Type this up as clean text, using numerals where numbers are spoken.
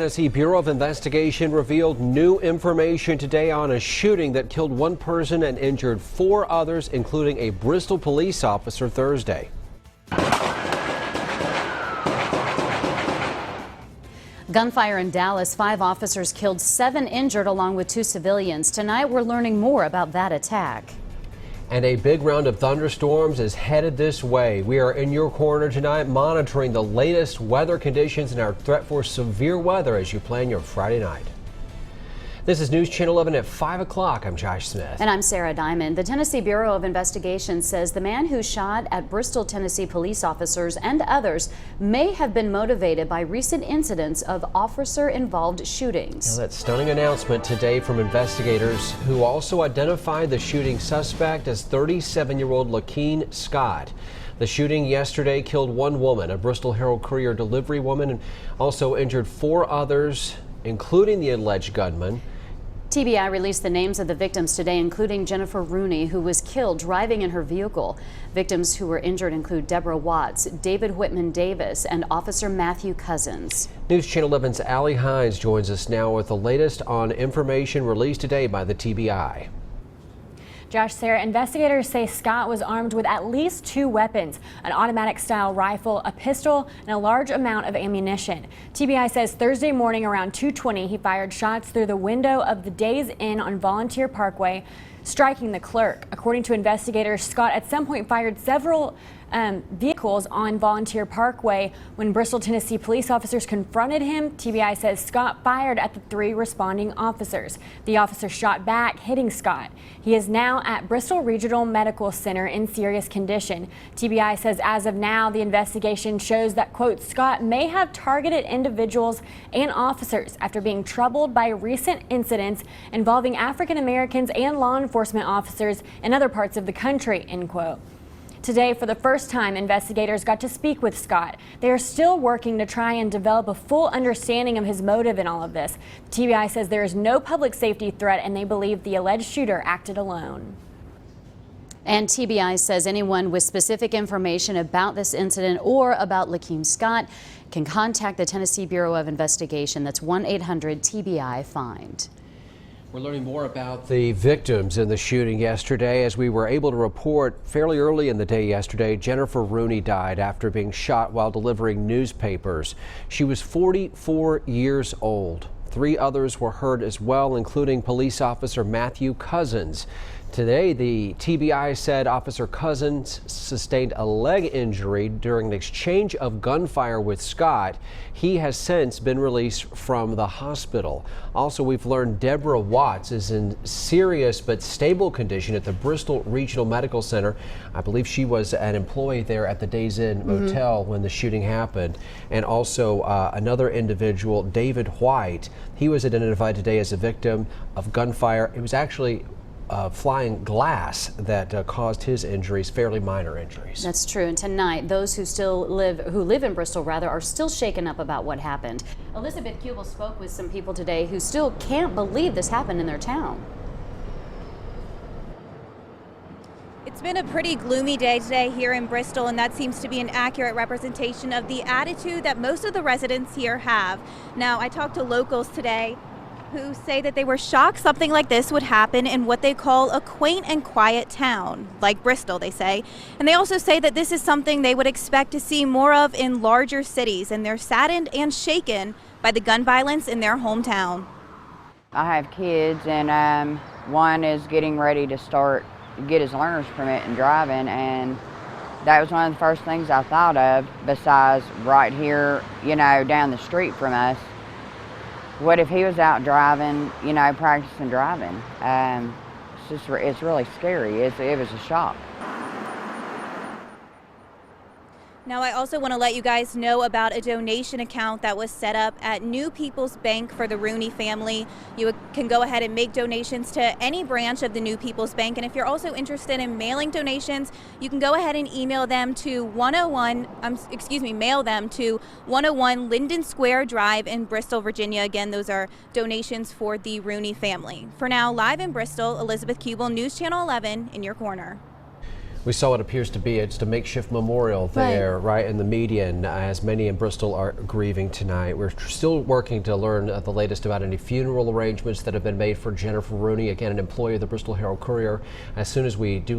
Tennessee Bureau of Investigation revealed new information today on a shooting that killed one person and injured four others, including a Bristol police officer Thursday. Gunfire in Dallas, 5 officers killed, 7 injured, along with 2 civilians. Tonight, we're learning more about that attack. And a big round of thunderstorms is headed this way. We are in your corner tonight, monitoring the latest weather conditions and our threat for severe weather as you plan your Friday night. This is News Channel 11 at 5 o'clock. I'm Josh Smith. And I'm Sarah Diamond. The Tennessee Bureau of Investigation says the man who shot at Bristol, Tennessee police officers and others may have been motivated by recent incidents of officer-involved shootings. Now, that stunning announcement today from investigators who also identified the shooting suspect as 37-year-old Lakeem Scott. The shooting yesterday killed one woman, a Bristol Herald-Courier delivery woman, and also injured 4 others, including the alleged gunman. TBI released the names of the victims today, including Jennifer Rooney, who was killed driving in her vehicle. Victims who were injured include Deborah Watts, David Whitman Davis, and Officer Matthew Cousins. News Channel 11's Allie Hines joins us now with the latest on information released today by the TBI. Josh, Sarah, investigators say Scott was armed with at least 2 weapons, an automatic style rifle, a pistol, and a large amount of ammunition. TBI says Thursday morning around 2:20, he fired shots through the window of the Days Inn on Volunteer Parkway, striking the clerk. According to investigators, Scott at some point fired several vehicles on Volunteer Parkway. When Bristol, Tennessee police officers confronted him, TBI says Scott fired at the 3 responding officers. The officer shot back, hitting Scott. He is now at Bristol Regional Medical Center in serious condition. TBI says as of now, the investigation shows that, quote, Scott may have targeted individuals and officers after being troubled by recent incidents involving African Americans and law enforcement officers in other parts of the country, end quote. Today, for the first time, investigators got to speak with Scott. They are still working to try and develop a full understanding of his motive in all of this. TBI says there is no public safety threat and they believe the alleged shooter acted alone. And TBI says anyone with specific information about this incident or about Lakeem Scott can contact the Tennessee Bureau of Investigation. That's 1-800-TBI-FIND. We're learning more about the victims in the shooting yesterday. As we were able to report fairly early in the day yesterday, Jennifer Rooney died after being shot while delivering newspapers. She was 44 years old. 3 others were hurt as well, including police officer Matthew Cousins. Today, the TBI said Officer Cousins sustained a leg injury during an exchange of gunfire with Scott. He has since been released from the hospital. Also, we've learned Deborah Watts is in serious but stable condition at the Bristol Regional Medical Center. I believe she was an employee there at the Days Inn Motel when the shooting happened. And also another individual, David White, he was identified today as a victim of gunfire. It was actually flying glass that caused his injuries, fairly minor injuries. That's true. And tonight, those who live in Bristol, are still shaken up about what happened. Elizabeth Kubel spoke with some people today who still can't believe this happened in their town. It's been a pretty gloomy day today here in Bristol, and that seems to be an accurate representation of the attitude that most of the residents here have. Now, I talked to locals today who say that they were shocked something like this would happen in what they call a quaint and quiet town, like Bristol, they say. And they also say that this is something they would expect to see more of in larger cities, and they're saddened and shaken by the gun violence in their hometown. I have kids, and one is getting ready to get his learner's permit and driving, and that was one of the first things I thought of, besides right here, down the street from us. What if he was out driving, practicing driving? It's really scary. It was a shock. Now, I also want to let you guys know about a donation account that was set up at New People's Bank for the Rooney family. You can go ahead and make donations to any branch of the New People's Bank. And if you're also interested in mailing donations, you can go ahead and mail them to 101 Linden Square Drive in Bristol, Virginia. Again, those are donations for the Rooney family. For now, live in Bristol, Elizabeth Kubel, News Channel 11 in your corner. We saw what appears to be just a makeshift memorial there, right in the median, as many in Bristol are grieving tonight. We're still working to learn the latest about any funeral arrangements that have been made for Jennifer Rooney, again, an employee of the Bristol Herald Courier. As soon as we do